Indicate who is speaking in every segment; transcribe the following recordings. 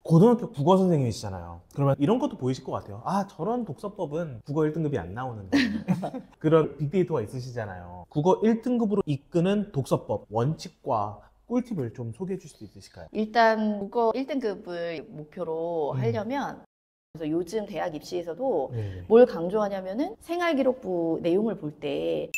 Speaker 1: 고등학교 국어 선생님이시잖아요. 그러면 이런 것도 보이실 것 같아요. 아, 저런 독서법은 국어 1등급이 안 나오는데. 그런 빅데이터가 있으시잖아요. 국어 1등급으로 이끄는 독서법, 원칙과 꿀팁을 좀 소개해 줄 수 있으실까요?
Speaker 2: 일단 국어 1등급을 목표로 하려면 그래서 요즘 대학 입시에서도
Speaker 1: 네네.
Speaker 2: 뭘 강조하냐면은 생활기록부 내용을 볼 때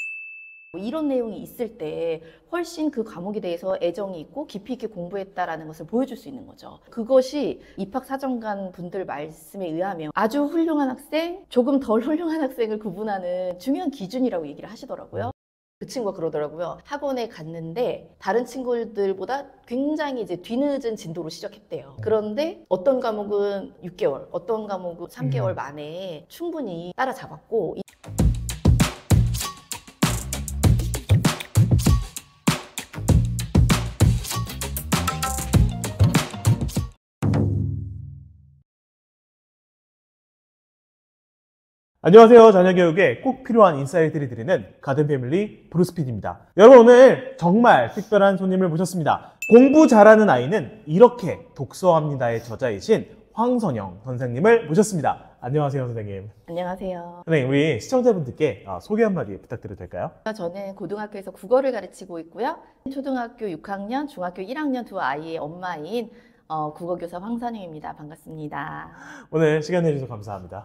Speaker 2: 이런 내용이 있을 때 훨씬 그 과목에 대해서 애정이 있고 깊이 있게 공부했다라는 것을 보여줄 수 있는 거죠. 그것이 입학사정관 분들 말씀에 의하면 아주 훌륭한 학생, 조금 덜 훌륭한 학생을 구분하는 중요한 기준이라고 얘기를 하시더라고요. 그 친구가 그러더라고요. 학원에 갔는데 다른 친구들보다 굉장히 이제 뒤늦은 진도로 시작했대요. 그런데 어떤 과목은 6개월, 어떤 과목은 3개월 만에 충분히 따라잡았고
Speaker 1: 안녕하세요. 자녀교육에 꼭 필요한 인사이트를 드리는 가든패밀리 브루스피디입니다. 여러분, 오늘 정말 특별한 손님을 모셨습니다. 공부 잘하는 아이는 이렇게 독서합니다의 저자이신 황선영 선생님을 모셨습니다. 안녕하세요, 선생님.
Speaker 2: 안녕하세요.
Speaker 1: 선생님, 우리 시청자분들께 소개 한마디 부탁드려도 될까요?
Speaker 2: 저는 고등학교에서 국어를 가르치고 있고요. 초등학교 6학년, 중학교 1학년 두 아이의 엄마인 국어교사 황선영입니다. 반갑습니다.
Speaker 1: 오늘 시간 내주셔서 감사합니다.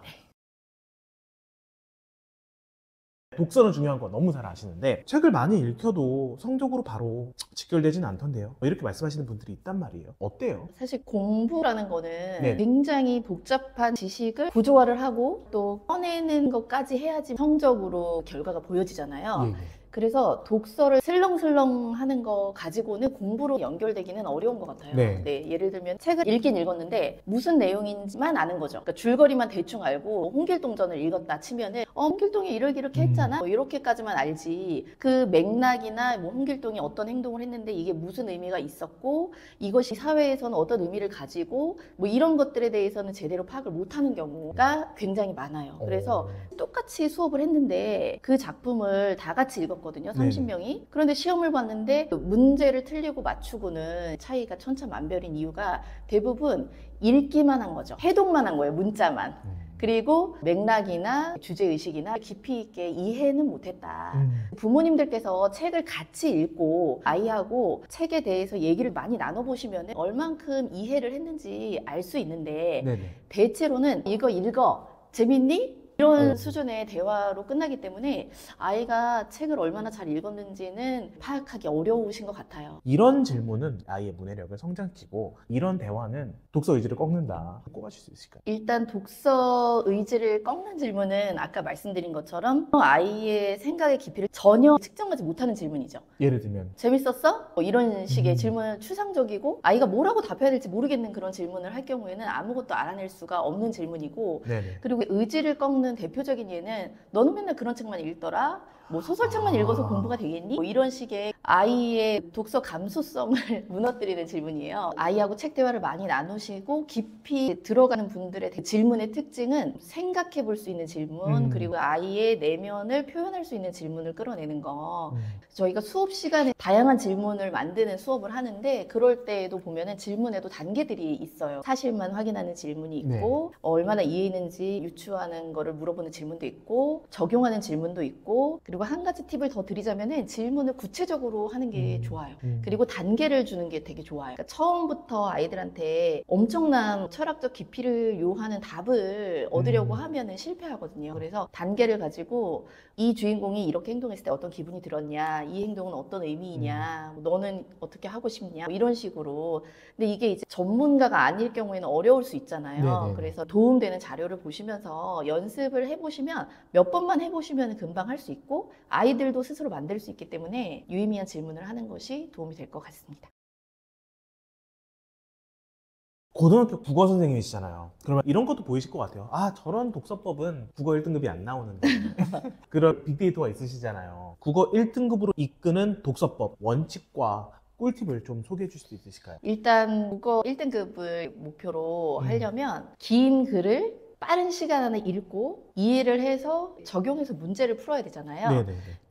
Speaker 1: 독서는 중요한 거 너무 잘 아시는데 책을 많이 읽혀도 성적으로 바로 직결되진 않던데요. 이렇게 말씀하시는 분들이 있단 말이에요. 어때요?
Speaker 2: 사실 공부라는 거는
Speaker 1: 네.
Speaker 2: 굉장히 복잡한 지식을 구조화를 하고 또 꺼내는 것까지 해야지 성적으로 결과가 보여지잖아요. 그래서 독서를 슬렁슬렁 하는 거 가지고는 공부로 연결되기는 어려운 것 같아요.
Speaker 1: 네.
Speaker 2: 예를 들면 책을 읽긴 읽었는데 무슨 내용인지만 아는 거죠. 그러니까 줄거리만 대충 알고 홍길동전을 읽었다 치면은 홍길동이 이렇게 했잖아. 뭐 이렇게까지만 알지. 그 맥락이나 뭐 홍길동이 어떤 행동을 했는데 이게 무슨 의미가 있었고 이것이 사회에서는 어떤 의미를 가지고 뭐 이런 것들에 대해서는 제대로 파악을 못하는 경우가 굉장히 많아요. 그래서 똑같이 수업을 했는데 그 작품을 다 같이 읽었거든요. 30명이. 그런데 시험을 봤는데 문제를 틀리고 맞추고는 차이가 천차만별인 이유가 대부분 읽기만 한 거죠. 해독만 한 거예요. 문자만. 그리고 맥락이나 주제의식이나 깊이 있게 이해는 못했다. 부모님들께서 책을 같이 읽고 아이하고 책에 대해서 얘기를 많이 나눠보시면 얼만큼 이해를 했는지 알 수 있는데 대체로는 이거 읽어. 재밌니? 이런 수준의 대화로 끝나기 때문에 아이가 책을 얼마나 잘 읽었는지는 파악하기 어려우신 것 같아요.
Speaker 1: 이런 질문은 아이의 문해력을 성장시키고 이런 대화는 독서 의지를 꺾는다. 꼽아줄 수 있을까요?
Speaker 2: 일단 독서 의지를 꺾는 질문은 아까 말씀드린 것처럼 아이의 생각의 깊이를 전혀 측정하지 못하는 질문이죠.
Speaker 1: 예를 들면
Speaker 2: 재밌었어? 뭐 이런 식의 질문은 추상적이고 아이가 뭐라고 답해야 될지 모르겠는 그런 질문을 할 경우에는 아무것도 알아낼 수가 없는 질문이고 그리고 의지를 꺾는 대표적인 예는 너는 맨날 그런 책만 읽더라? 뭐 소설책만 읽어서 공부가 되겠니? 뭐 이런 식의 아이의 독서 감수성을 무너뜨리는 질문이에요. 아이하고 책 대화를 많이 나누시고 깊이 들어가는 분들의 질문의 특징은 생각해 볼 수 있는 질문 그리고 아이의 내면을 표현할 수 있는 질문을 끌어내는 거. 저희가 수업 시간에 다양한 질문을 만드는 수업을 하는데 그럴 때에도 보면은 질문에도 단계들이 있어요. 사실만 확인하는 질문이 있고 얼마나 이해했는지 유추하는 거를 물어보는 질문도 있고 적용하는 질문도 있고 그리고 한 가지 팁을 더 드리자면은 질문을 구체적으로 하는 게 좋아요. 그리고 단계를 주는 게 되게 좋아요. 그러니까 처음부터 아이들한테 엄청난 철학적 깊이를 요하는 답을 얻으려고 하면은 실패하거든요. 그래서 단계를 가지고 이 주인공이 이렇게 행동했을 때 어떤 기분이 들었냐, 이 행동은 어떤 의미이냐, 너는 어떻게 하고 싶냐, 이런 식으로. 근데 이게 이제 전문가가 아닐 경우에는 어려울 수 있잖아요. 그래서 도움되는 자료를 보시면서 연습을 해보시면 몇 번만 해보시면 금방 할 수 있고 아이들도 스스로 만들 수 있기 때문에 유의미한 질문을 하는 것이 도움이 될 것 같습니다.
Speaker 1: 고등학교 국어 선생님이시잖아요. 그러면 이런 것도 보이실 것 같아요. 아, 저런 독서법은 국어 1등급이 안 나오는데. 그런 빅데이터가 있으시잖아요. 국어 1등급으로 이끄는 독서법, 원칙과 꿀팁을 좀 소개해 줄 수 있으실까요?
Speaker 2: 일단 국어 1등급을 목표로 하려면 긴 글을 빠른 시간 안에 읽고 이해를 해서 적용해서 문제를 풀어야 되잖아요.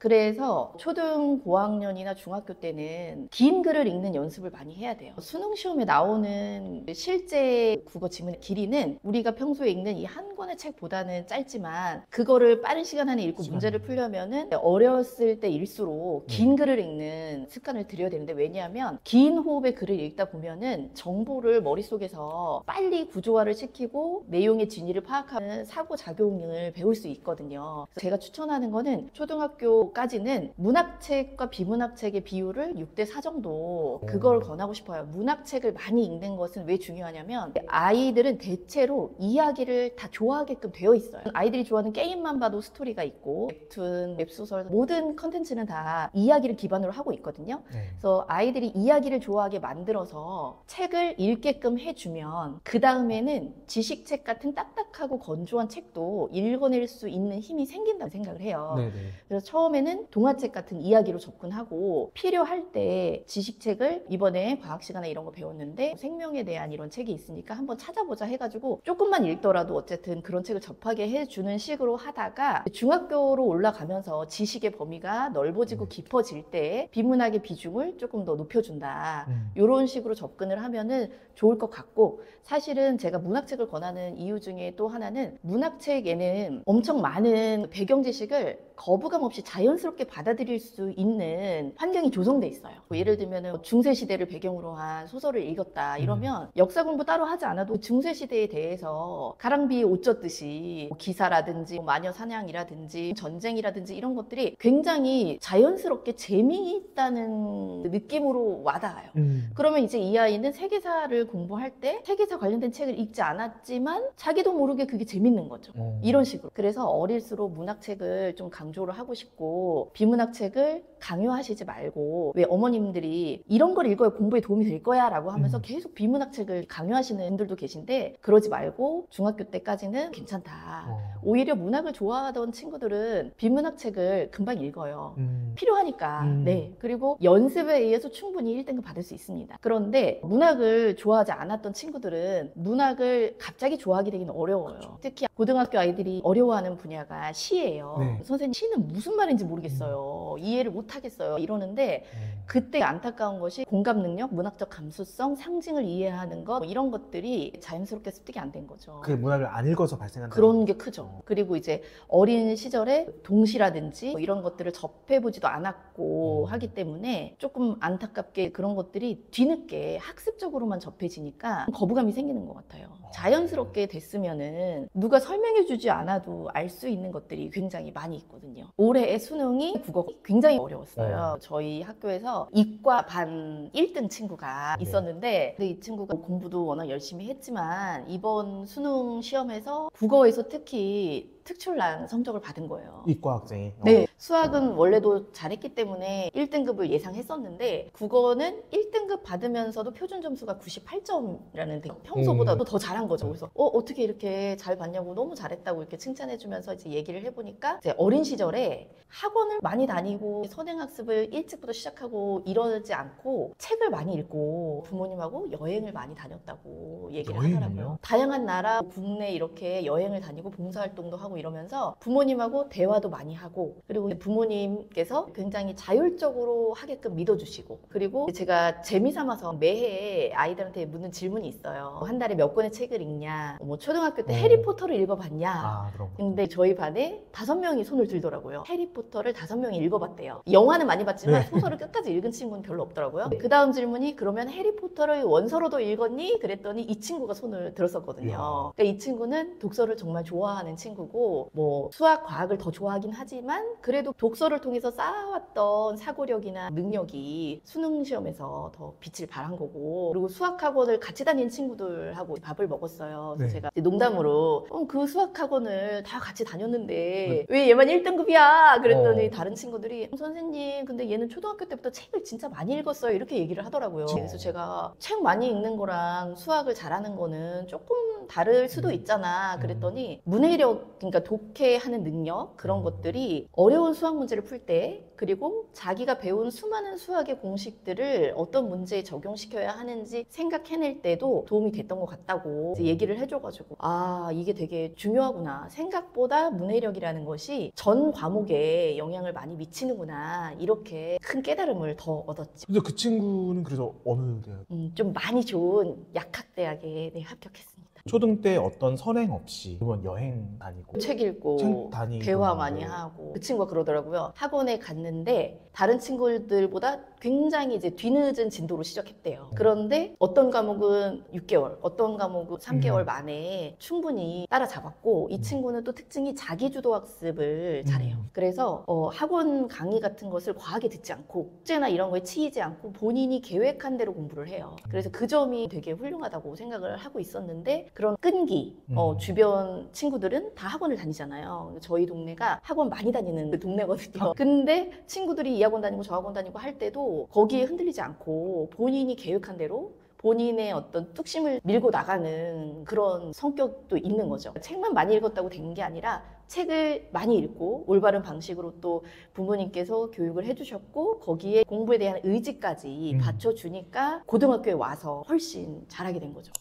Speaker 2: 그래서 초등 고학년이나 중학교 때는 긴 글을 읽는 연습을 많이 해야 돼요. 수능 시험에 나오는 실제 국어 지문의 길이는 우리가 평소에 읽는 이 한 권의 책보다는 짧지만 그거를 빠른 시간 안에 읽고 문제를 풀려면은 어렸을 때일수록 긴 글을 읽는 습관을 들여야 되는데, 왜냐하면 긴 호흡의 글을 읽다 보면은 정보를 머릿속에서 빨리 구조화를 시키고 내용의 진위를 파악하는 사고작용을 배울 수 있거든요. 그래서 제가 추천하는 거는 초등학교까지는 문학책과 비문학책의 비율을 6대4 정도, 그걸 권하고 싶어요. 문학책을 많이 읽는 것은 왜 중요하냐면 아이들은 대체로 이야기를 다 좋아하게끔 되어 있어요. 아이들이 좋아하는 게임만 봐도 스토리가 있고, 웹툰, 웹소설, 모든 컨텐츠는 다 이야기를 기반으로 하고 있거든요. 그래서 아이들이 이야기를 좋아하게 만들어서 책을 읽게끔 해주면 그 다음에는 지식책 같은 딱딱하고 건조한 책도 읽어낼 수 있는 힘이 생긴다고 생각을 해요.
Speaker 1: 네네.
Speaker 2: 그래서 처음에는 동화책 같은 이야기로 접근하고, 필요할 때 지식책을 이번에 과학 시간에 이런 거 배웠는데 생명에 대한 이런 책이 있으니까 한번 찾아보자 해가지고 조금만 읽더라도 어쨌든 그런 책을 접하게 해주는 식으로 하다가 중학교로 올라가면서 지식의 범위가 넓어지고 깊어질 때 비문학의 비중을 조금 더 높여준다. 이런 식으로 접근을 하면은 좋을 것 같고, 사실은 제가 문학책을 권하는 이유 중에 또 하나는 문학책에는 엄청 많은 배경 지식을 거부감 없이 자연스럽게 받아들일 수 있는 환경이 조성돼 있어요. 뭐 예를 들면 중세시대를 배경으로 한 소설을 읽었다 이러면 역사 공부 따로 하지 않아도 중세시대에 대해서 가랑비에 옷 젖듯이 기사라든지 마녀 사냥이라든지 전쟁이라든지 이런 것들이 굉장히 자연스럽게 재미있다는 느낌으로 와닿아요. 그러면 이제 이 아이는 세계사를 공부할 때 세계사 관련된 책을 읽지 않았지만 자기도 모르게 그게 재밌는 거죠. 이런 식으로. 그래서 어릴수록 문학책을 좀 강조를 하고 싶고, 비문학책을 강요하시지 말고, 왜 어머님들이 이런 걸 읽어야 공부에 도움이 될 거야 라고 하면서 계속 비문학책을 강요하시는 분들도 계신데, 그러지 말고 중학교 때까지는 괜찮다. 오히려 문학을 좋아하던 친구들은 비문학책을 금방 읽어요. 필요하니까. 네. 그리고 연습에 의해서 충분히 1등급 받을 수 있습니다. 그런데 문학을 좋아하지 않았던 친구들은 문학을 갑자기 좋아하게 되기는 어려워요. 그렇죠. 특히 고등학교 아이들이 어려워하는 분야가 시예요.
Speaker 1: 네.
Speaker 2: 선생님, 시는 무슨 말인지 모르겠어요. 이해를 못 하겠어요. 이러는데 그때 안타까운 것이 공감 능력, 문학적 감수성, 상징을 이해하는 것, 이런 것들이 자연스럽게 습득이 안 된 거죠.
Speaker 1: 그게 문학을 안 읽어서 발생한다.
Speaker 2: 그런 게 크죠. 그리고 이제 어린 시절에 동시라든지 뭐 이런 것들을 접해보지도 않았고 하기 때문에 조금 안타깝게 그런 것들이 뒤늦게 학습적으로만 접해지니까 거부감이 생기는 것 같아요. 자연스럽게 됐으면은 누가 설명해주지 않아도 알 수 있는 것들이 굉장히 많이 있거든요. 올해의 수능이 국어 굉장히 어려웠어요. 저희 학교에서 이과 반 1등 친구가 있었는데, 근데 이 친구가 공부도 워낙 열심히 했지만 이번 수능 시험에서 국어에서 특히 특출난 성적을 받은 거예요.
Speaker 1: 이과 학생이.
Speaker 2: 네. 수학은 원래도 잘했기 때문에 1등급을 예상했었는데 국어는 1등급 받으면서도 표준 점수가 98점이라는 평소보다도 더 잘한 거죠. 그래서 어떻게 이렇게 잘 봤냐고, 너무 잘했다고 이렇게 칭찬해주면서 이제 얘기를 해보니까, 이제 어린 시절에 학원을 많이 다니고 선행학습을 일찍부터 시작하고 이러지 않고 책을 많이 읽고 부모님하고 여행을 많이 다녔다고 얘기를 하더라고요. 다양한 나라, 국내 이렇게 여행을 다니고 봉사활동도 하고 이러면서 부모님하고 대화도 많이 하고, 그리고 부모님께서 굉장히 자율적으로 하게끔 믿어주시고, 그리고 제가 재미삼아서 매해 아이들한테 묻는 질문이 있어요. 한 달에 몇 권의 책을 읽냐, 뭐 초등학교 때 해리포터를 읽어봤냐. 근데 저희 반에 5명이 손을 들더라고요. 해리포터를 5명이 읽어봤대요. 영화는 많이 봤지만 소설을 끝까지 읽은 친구는 별로 없더라고요. 그 다음 질문이, 그러면 해리포터를 원서로도 읽었니? 그랬더니 이 친구가 손을 들었었거든요. 그러니까 이 친구는 독서를 정말 좋아하는 친구고, 뭐 수학, 과학을 더 좋아하긴 하지만 그래도 독서를 통해서 쌓아왔던 사고력이나 능력이 수능 시험에서 더 빛을 발한 거고, 그리고 수학학원을 같이 다닌 친구들하고 밥을 먹었어요. 그래서 제가 농담으로 그 수학학원을 다 같이 다녔는데 왜 얘만 1등급이야? 그랬더니 다른 친구들이, 선생님 근데 얘는 초등학교 때부터 책을 진짜 많이 읽었어요, 이렇게 얘기를 하더라고요. 그래서 제가 책 많이 읽는 거랑 수학을 잘하는 거는 조금 다를 수도 있잖아. 그랬더니 문해력, 그러니까 그러니까 독해하는 능력 그런 것들이 어려운 수학 문제를 풀 때 그리고 자기가 배운 수많은 수학의 공식들을 어떤 문제에 적용시켜야 하는지 생각해낼 때도 도움이 됐던 것 같다고 이제 얘기를 해줘가지고 아 이게 되게 중요하구나. 생각보다 문해력이라는 것이 전 과목에 영향을 많이 미치는구나. 이렇게 큰 깨달음을 더 얻었죠.
Speaker 1: 근데 그 친구는 그래서 어느 대학?
Speaker 2: 좀 많이 좋은 약학대학에 네, 합격했습니다.
Speaker 1: 초등 때 어떤 선행 없이 그러면 여행 다니고
Speaker 2: 책 읽고
Speaker 1: 책 다니고
Speaker 2: 대화 많이 하고 그 친구가 그러더라고요. 학원에 갔는데 다른 친구들보다 굉장히 이제 뒤늦은 진도로 시작했대요. 그런데 어떤 과목은 6개월, 어떤 과목은 3개월 만에 충분히 따라잡았고 이 친구는 또 특징이 자기주도 학습을 잘해요. 그래서 학원 강의 같은 것을 과하게 듣지 않고 숙제나 이런 거에 치이지 않고 본인이 계획한 대로 공부를 해요. 그래서 그 점이 되게 훌륭하다고 생각을 하고 있었는데 그런 끈기, 주변 친구들은 다 학원을 다니잖아요. 저희 동네가 학원 많이 다니는 동네거든요. 근데 친구들이 이 학원 다니고 저 학원 다니고 할 때도 거기에 흔들리지 않고 본인이 계획한 대로 본인의 어떤 뚝심을 밀고 나가는 그런 성격도 있는 거죠. 책만 많이 읽었다고 된 게 아니라 책을 많이 읽고 올바른 방식으로 또 부모님께서 교육을 해주셨고 거기에 공부에 대한 의지까지 받쳐주니까 고등학교에 와서 훨씬 잘하게 된 거죠.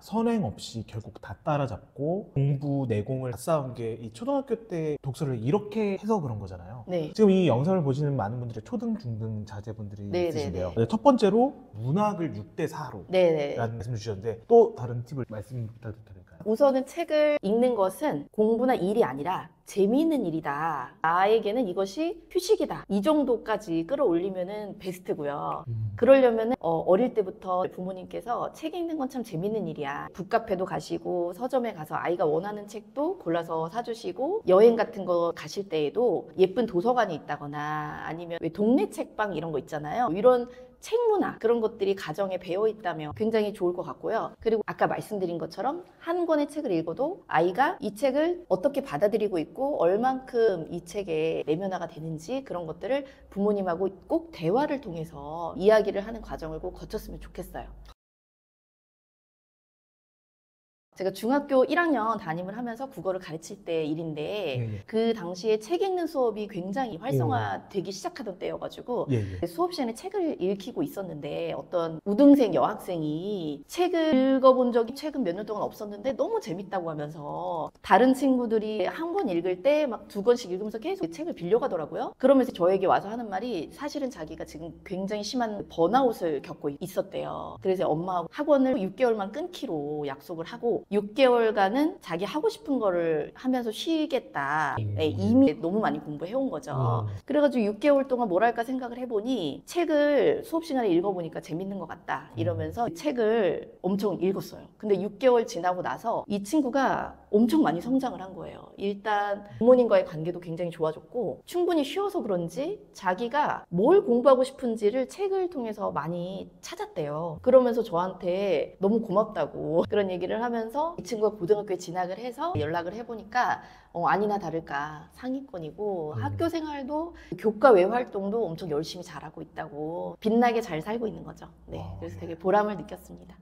Speaker 1: 선행 없이 결국 다 따라잡고 공부 내공을 다 쌓은 게 이 초등학교 때 독서를 이렇게 해서 그런 거잖아요.
Speaker 2: 네.
Speaker 1: 지금 이 영상을 보시는 많은 분들이 초등, 중등 자제분들이
Speaker 2: 네네네.
Speaker 1: 있으신데요. 첫 번째로 문학을 6대 4로
Speaker 2: 네네.
Speaker 1: 라는 말씀 주셨는데 또 다른 팁을 말씀 부탁드릴까요?
Speaker 2: 우선은 책을 읽는 것은 공부나 일이 아니라 재미있는 일이다. 나에게는 이것이 휴식이다. 이 정도까지 끌어올리면은 베스트고요. 그러려면은 어릴 때부터 부모님께서 책 읽는 건 참 재밌는 일이야. 북카페도 가시고 서점에 가서 아이가 원하는 책도 골라서 사주시고 여행 같은 거 가실 때에도 예쁜 도서관이 있다거나 아니면 왜 동네 책방 이런 거 있잖아요. 이런 책 문화 그런 것들이 가정에 배어 있다면 굉장히 좋을 것 같고요. 그리고 아까 말씀드린 것처럼 한 권의 책을 읽어도 아이가 이 책을 어떻게 받아들이고 있고 얼만큼 이 책에 내면화가 되는지 그런 것들을 부모님하고 꼭 대화를 통해서 이야기를 하는 과정을 꼭 거쳤으면 좋겠어요. 제가 중학교 1학년 담임을 하면서 국어를 가르칠 때 일인데 그 당시에 책 읽는 수업이 굉장히 활성화되기 시작하던 때여가지고 수업 시간에 책을 읽히고 있었는데 어떤 우등생 여학생이 책을 읽어본 적이 최근 몇 년 동안 없었는데 너무 재밌다고 하면서 다른 친구들이 한 권 읽을 때 막 2권씩 읽으면서 계속 책을 빌려가더라고요. 그러면서 저에게 와서 하는 말이 사실은 자기가 지금 굉장히 심한 번아웃을 겪고 있었대요. 그래서 엄마하고 학원을 6개월만 끊기로 약속을 하고 6개월간은 자기 하고 싶은 거를 하면서 쉬겠다. 네, 이미 너무 많이 공부해온 거죠. 그래가지고 6개월 동안 뭘 할까 생각을 해보니 책을 수업 시간에 읽어보니까 재밌는 것 같다. 이러면서 책을 엄청 읽었어요. 근데 6개월 지나고 나서 이 친구가 엄청 많이 성장을 한 거예요. 일단 부모님과의 관계도 굉장히 좋아졌고 충분히 쉬어서 그런지 자기가 뭘 공부하고 싶은지를 책을 통해서 많이 찾았대요. 그러면서 저한테 너무 고맙다고 그런 얘기를 하면서 이 친구가 고등학교에 진학을 해서 연락을 해보니까 아니나 다를까 상위권이고 학교 생활도 교과 외 활동도 엄청 열심히 잘하고 있다고 빛나게 잘 살고 있는 거죠. 네, 그래서 되게 보람을 느꼈습니다.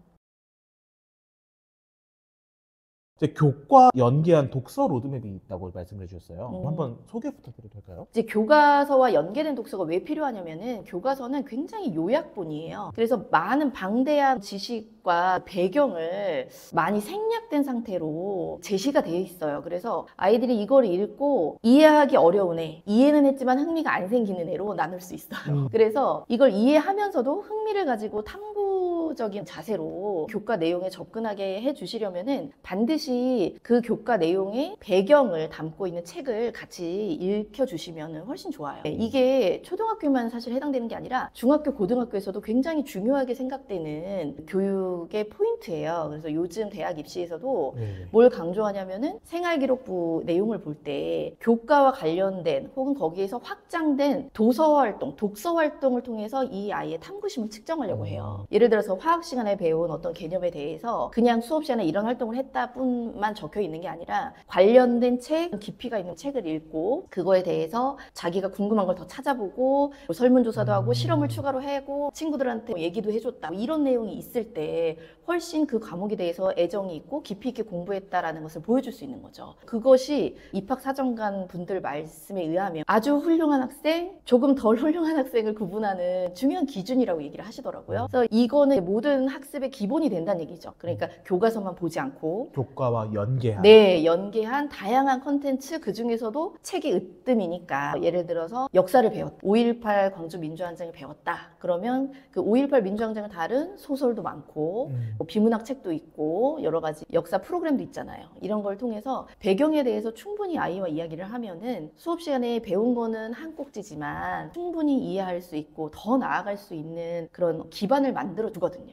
Speaker 1: 교과 연계한 독서 로드맵이 있다고 말씀을 해주셨어요. 한번 소개 부탁드려도 될까요?
Speaker 2: 이제 교과서와 연계된 독서가 왜 필요하냐면은 교과서는 굉장히 요약본이에요. 그래서 많은 방대한 지식과 배경을 많이 생략된 상태로 제시가 되어 있어요. 그래서 아이들이 이걸 읽고 이해하기 어려운 애, 이해는 했지만 흥미가 안 생기는 애로 나눌 수 있어요. 그래서 이걸 이해하면서도 흥미를 가지고 탐구적인 자세로 교과 내용에 접근하게 해주시려면은 반드시 그 교과 내용의 배경을 담고 있는 책을 같이 읽혀주시면 훨씬 좋아요. 이게 초등학교만 사실 해당되는 게 아니라 중학교, 고등학교에서도 굉장히 중요하게 생각되는 교육의 포인트예요. 그래서 요즘 대학 입시에서도 뭘 강조하냐면은 생활기록부 내용을 볼 때 교과와 관련된 혹은 거기에서 확장된 도서 활동, 독서 활동을 통해서 이 아이의 탐구심을 측정하려고 해요. 예를 들어서 화학 시간에 배운 어떤 개념에 대해서 그냥 수업 시간에 이런 활동을 했다 뿐만 적혀 있는 게 아니라 관련된 책, 깊이가 있는 책을 읽고 그거에 대해서 자기가 궁금한 걸 더 찾아보고 설문조사도 하고 실험을 추가로 하고 친구들한테 얘기도 해줬다. 이런 내용이 있을 때 훨씬 그 과목에 대해서 애정이 있고 깊이 있게 공부했다라는 것을 보여줄 수 있는 거죠. 그것이 입학사정관 분들 말씀에 의하면 아주 훌륭한 학생, 조금 덜 훌륭한 학생을 구분하는 중요한 기준이라고 얘기를 하시더라고요. 그래서 이거는 모든 학습의 기본이 된다는 얘기죠. 그러니까 교과서만 보지 않고
Speaker 1: 교과와 연계한.
Speaker 2: 네, 연계한 다양한 컨텐츠, 그 중에서도 책이 으뜸이니까 예를 들어서 역사를 배웠다. 5.18 광주 민주항쟁을 배웠다. 그러면 그 5.18 민주항쟁을 다룬 소설도 많고 뭐 비문학 책도 있고 여러 가지 역사 프로그램도 있잖아요. 이런 걸 통해서 배경에 대해서 충분히 아이와 이야기를 하면은 수업 시간에 배운 거는 한 꼭지지만 충분히 이해할 수 있고 더 나아갈 수 있는 그런 기반을 만들어 주거든요.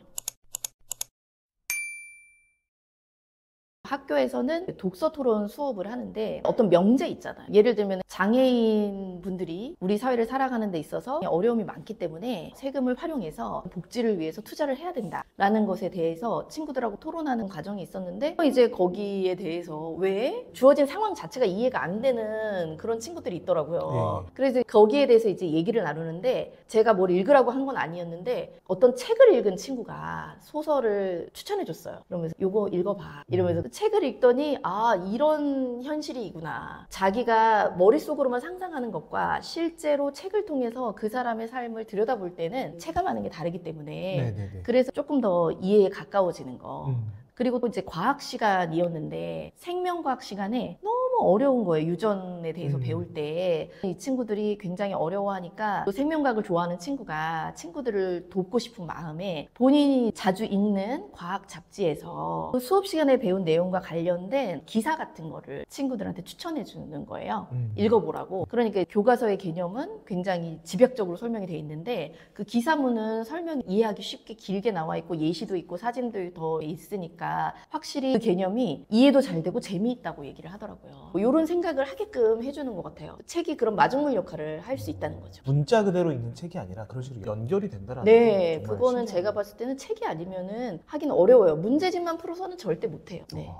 Speaker 2: 학교에서는 독서 토론 수업을 하는데 어떤 명제 있잖아요. 예를 들면 장애인 분들이 우리 사회를 살아가는 데 있어서 어려움이 많기 때문에 세금을 활용해서 복지를 위해서 투자를 해야 된다라는 것에 대해서 친구들하고 토론하는 과정이 있었는데 이제 거기에 대해서 왜 주어진 상황 자체가 이해가 안 되는 그런 친구들이 있더라고요.
Speaker 1: 네.
Speaker 2: 그래서 거기에 대해서 이제 얘기를 나누는데 제가 뭘 읽으라고 한 건 아니었는데 어떤 책을 읽은 친구가 소설을 추천해 줬어요. 그러면서 요거 읽어봐 이러면서 책을 읽더니 아 이런 현실이구나. 자기가 머릿속으로만 상상하는 것과 실제로 책을 통해서 그 사람의 삶을 들여다볼 때는 체감하는 게 다르기 때문에
Speaker 1: 네네네.
Speaker 2: 그래서 조금 더 이해에 가까워지는 거. 그리고 또 이제 과학 시간이었는데 생명과학 시간에 너무 어려운 거예요. 유전에 대해서 배울 때. 이 친구들이 굉장히 어려워하니까 또 생명과학을 좋아하는 친구가 친구들을 돕고 싶은 마음에 본인이 자주 읽는 과학 잡지에서 그 수업 시간에 배운 내용과 관련된 기사 같은 거를 친구들한테 추천해 주는 거예요. 읽어보라고. 그러니까 교과서의 개념은 굉장히 집약적으로 설명이 돼 있는데 그 기사문은 설명이 이해하기 쉽게 길게 나와 있고 예시도 있고 사진도 더 있으니까 확실히 그 개념이 이해도 잘 되고 재미있다고 얘기를 하더라고요. 이런 생각을 하게끔 해주는 것 같아요. 책이 그런 마중물 역할을 할 수 있다는 거죠.
Speaker 1: 문자 그대로 있는 책이 아니라 그런 식으로 연결이 된다라는
Speaker 2: 네,
Speaker 1: 게 정말
Speaker 2: 그거는
Speaker 1: 신기하네요.
Speaker 2: 제가 봤을 때는 책이 아니면은 하긴 어려워요. 문제집만 풀어서는 절대 못해요. 네.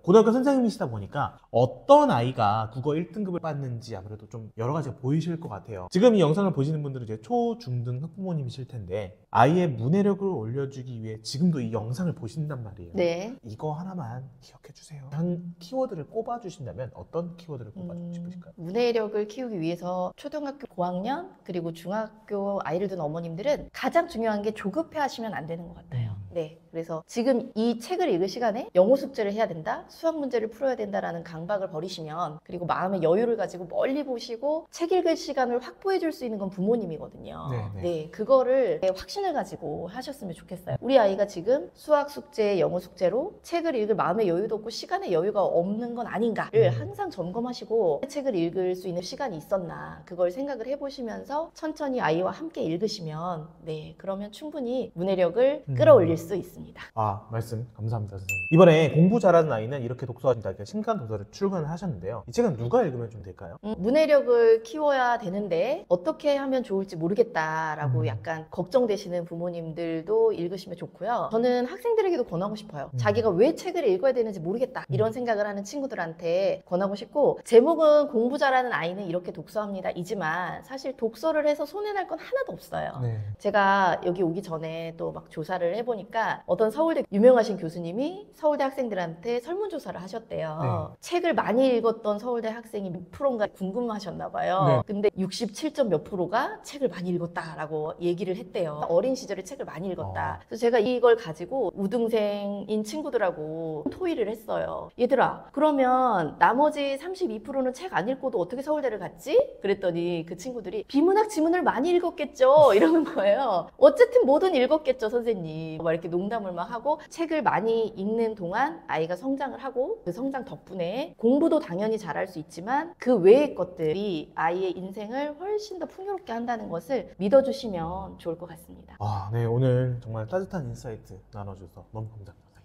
Speaker 1: 고등학교 선생님이시다 보니까 어떤 아이가 국어 1등급을 받는지 아무래도 좀 여러 가지가 보이실 것 같아요. 지금 이 영상을 보시는 분들은 이제 초, 중 등 학부모님이실 텐데 아이의 문해력을 올려주기 위해 지금도 이 영상을 보신단 말이에요.
Speaker 2: 네.
Speaker 1: 이거 하나만 기억해 주세요. 한 키워드를 꼽아 주신다면 어떤 키워드를 꼽아주고 싶으실까요?
Speaker 2: 문해력을 키우기 위해서 초등학교 고학년 그리고 중학교 아이를 둔 어머님들은 가장 중요한 게 조급해 하시면 안 되는 것 같아요. 네. 그래서 지금 이 책을 읽을 시간에 영어 숙제를 해야 된다, 수학 문제를 풀어야 된다라는 강박을 버리시면 그리고 마음의 여유를 가지고 멀리 보시고 책 읽을 시간을 확보해 줄 수 있는 건 부모님이거든요.
Speaker 1: 네네.
Speaker 2: 네, 그거를 확신을 가지고 하셨으면 좋겠어요. 우리 아이가 지금 수학 숙제, 영어 숙제로 책을 읽을 마음의 여유도 없고 시간의 여유가 없는 건 아닌가를 항상 점검하시고 책을 읽을 수 있는 시간이 있었나 그걸 생각을 해보시면서 천천히 아이와 함께 읽으시면 네, 그러면 충분히 문해력을 끌어올릴 수 있습니다.
Speaker 1: 아, 말씀 감사합니다, 선생님. 이번에 공부 잘하는 아이는 이렇게 독서한다, 이렇게 신간 도서를 출간을 하셨는데요. 이 책은 누가 읽으면 좀 될까요?
Speaker 2: 문해력을 키워야 되는데 어떻게 하면 좋을지 모르겠다라고 약간 걱정되시는 부모님들도 읽으시면 좋고요. 저는 학생들에게도 권하고 싶어요. 자기가 왜 책을 읽어야 되는지 모르겠다 이런 생각을 하는 친구들한테 권하고 싶고, 제목은 공부 잘하는 아이는 이렇게 독서합니다 이지만 사실 독서를 해서 손해날 건 하나도 없어요.
Speaker 1: 네.
Speaker 2: 제가 여기 오기 전에 또 막 조사를 해보니까 어떤 서울대 유명하신 교수님이 서울대 학생들한테 설문조사를 하셨대요. 책을 많이 읽었던 서울대 학생이 몇 프로인가 궁금하셨나 봐요.
Speaker 1: 네.
Speaker 2: 근데 67점 몇 프로가 책을 많이 읽었다라고 얘기를 했대요. 어린 시절에 책을 많이 읽었다. 그래서 제가 이걸 가지고 우등생인 친구들하고 토의를 했어요. 얘들아, 그러면 나머지 32%는 책 안 읽고도 어떻게 서울대를 갔지? 그랬더니 그 친구들이 비문학 지문을 많이 읽었겠죠 이러는 거예요. 어쨌든 뭐든 읽었겠죠 선생님. 막 이렇게 농담을 막 하고, 책을 많이 읽는 동안 아이가 성장을 하고 그 성장 덕분에 공부도 당연히 잘할 수 있지만 그 외의 것들이 아이의 인생을 훨씬 더 풍요롭게 한다는 것을 믿어주시면 좋을 것 같습니다.
Speaker 1: 아, 네, 오늘 정말 따뜻한 인사이트 나눠줘서 너무 감사합니다.